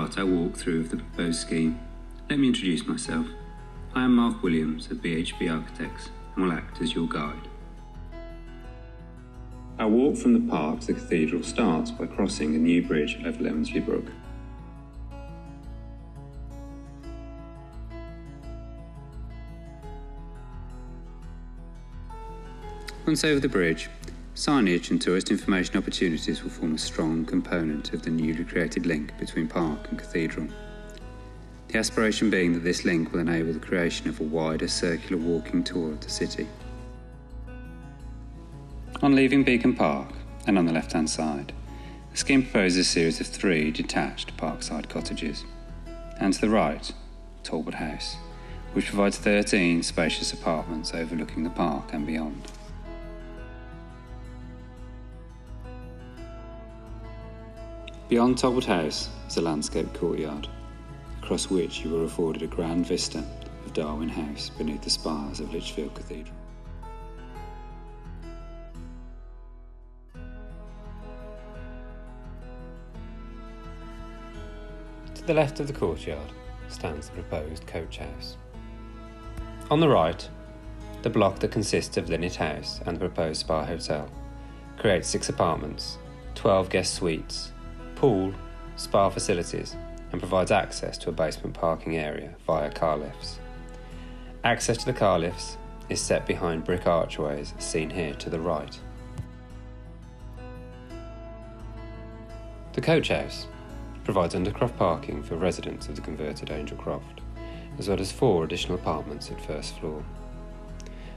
start our walkthrough of the proposed scheme, let me introduce myself. I am Mark Williams of BHB Architects and will act as your guide. Our walk from the park to the cathedral starts by crossing a new bridge over Levensley Brook. Once over the bridge, signage and tourist information opportunities will form a strong component of the newly created link between park and cathedral. The aspiration being that this link will enable the creation of a wider circular walking tour of the city. On leaving Beacon Park, and on the left-hand side, the scheme proposes a series of 3 detached parkside cottages, and to the right, Talbot House, which provides 13 spacious apartments overlooking the park and beyond. Beyond Talbot House is a landscape courtyard, across which you are afforded a grand vista of Darwin House beneath the spires of Lichfield Cathedral. To the left of the courtyard stands the proposed coach house. On the right, the block that consists of Linnet House and the proposed spa hotel creates 6 apartments, 12 guest suites, pool, spa facilities, and provides access to a basement parking area via car lifts. Access to the car lifts is set behind brick archways seen here to the right. The coach house provides undercroft parking for residents of the converted Angel Croft, as well as 4 additional apartments at first floor.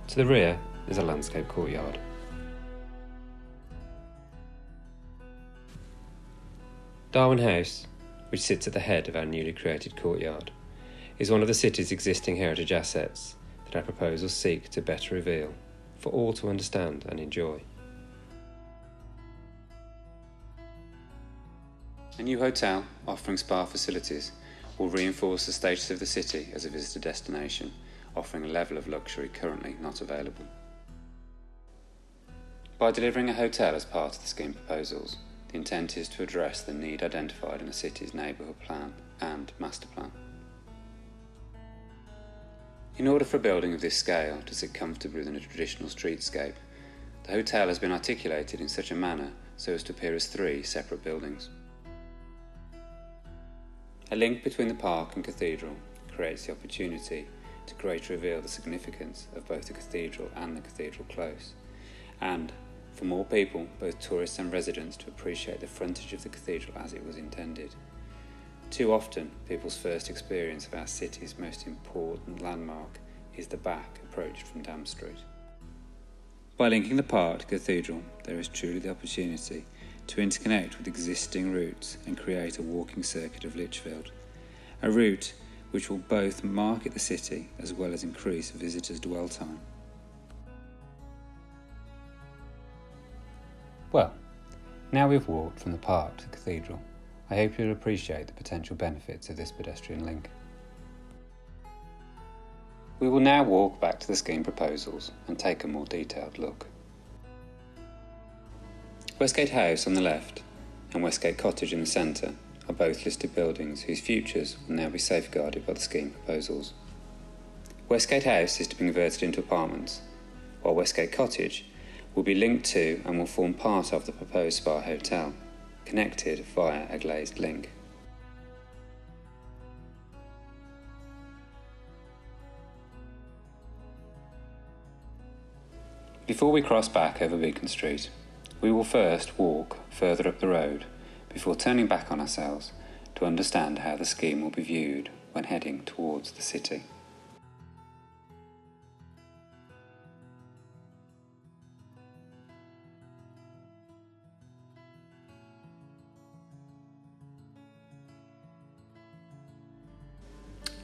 To the rear is a landscape courtyard. Darwin House, which sits at the head of our newly created courtyard, is one of the city's existing heritage assets that our proposals seek to better reveal for all to understand and enjoy. A new hotel offering spa facilities will reinforce the status of the city as a visitor destination, offering a level of luxury currently not available. By delivering a hotel as part of the scheme proposals, the intent is to address the need identified in the city's neighbourhood plan and master plan. In order for a building of this scale to sit comfortably within a traditional streetscape, the hotel has been articulated in such a manner so as to appear as 3 separate buildings. A link between the park and cathedral creates the opportunity to greatly reveal the significance of both the cathedral and the cathedral close, and for more people, both tourists and residents, to appreciate the frontage of the cathedral as it was intended. Too often, people's first experience of our city's most important landmark is the back approach from Dam Street. By linking the park to cathedral, there is truly the opportunity to interconnect with existing routes and create a walking circuit of Lichfield, a route which will both market the city as well as increase visitors' dwell time. Well, now we've walked from the park to the cathedral, I hope you'll appreciate the potential benefits of this pedestrian link. We will now walk back to the scheme proposals and take a more detailed look. Westgate House on the left and Westgate Cottage in the centre are both listed buildings whose futures will now be safeguarded by the scheme proposals. Westgate House is to be converted into apartments, while Westgate Cottage will be linked to and will form part of the proposed spa hotel, connected via a glazed link. Before we cross back over Beacon Street, we will first walk further up the road before turning back on ourselves to understand how the scheme will be viewed when heading towards the city.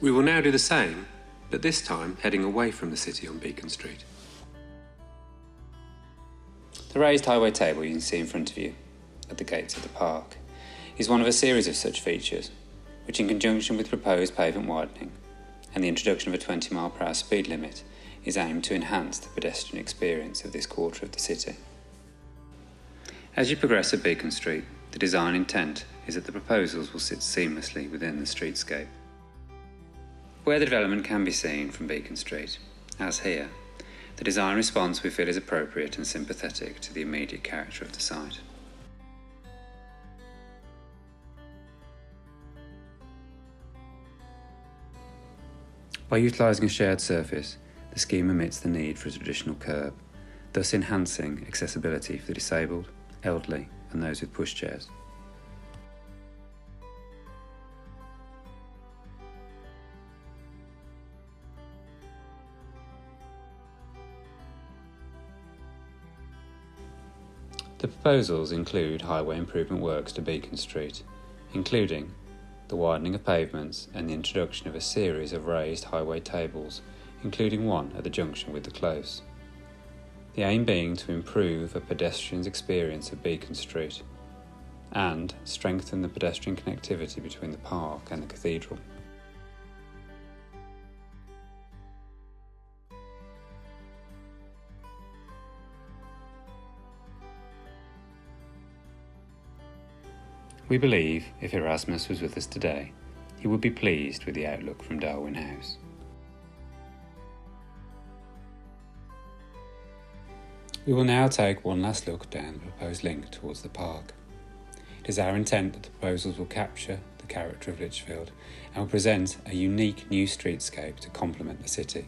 We will now do the same, but this time heading away from the city on Beacon Street. The raised highway table you can see in front of you, at the gates of the park, is one of a series of such features, which in conjunction with proposed pavement widening and the introduction of a 20-mile-per-hour speed limit is aimed to enhance the pedestrian experience of this quarter of the city. As you progress up Beacon Street, the design intent is that the proposals will sit seamlessly within the streetscape. Where the development can be seen from Beacon Street, as here, the design response we feel is appropriate and sympathetic to the immediate character of the site. By utilising a shared surface, the scheme omits the need for a traditional curb, thus enhancing accessibility for the disabled, elderly and those with pushchairs. The proposals include highway improvement works to Beacon Street, including the widening of pavements and the introduction of a series of raised highway tables, including one at the junction with the Close. The aim being to improve a pedestrian's experience of Beacon Street and strengthen the pedestrian connectivity between the park and the cathedral. We believe if Erasmus was with us today, he would be pleased with the outlook from Darwin House. We will now take one last look down the proposed link towards the park. It is our intent that the proposals will capture the character of Lichfield and will present a unique new streetscape to complement the city.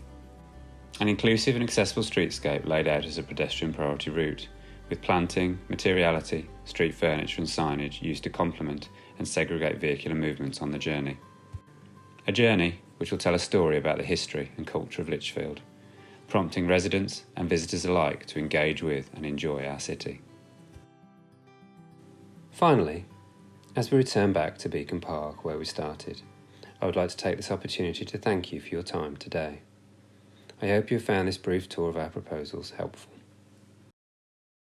An inclusive and accessible streetscape laid out as a pedestrian priority route, with planting, materiality, street furniture and signage used to complement and segregate vehicular movements on the journey. A journey which will tell a story about the history and culture of Lichfield, prompting residents and visitors alike to engage with and enjoy our city. Finally, as we return back to Beacon Park where we started, I would like to take this opportunity to thank you for your time today. I hope you have found this brief tour of our proposals helpful.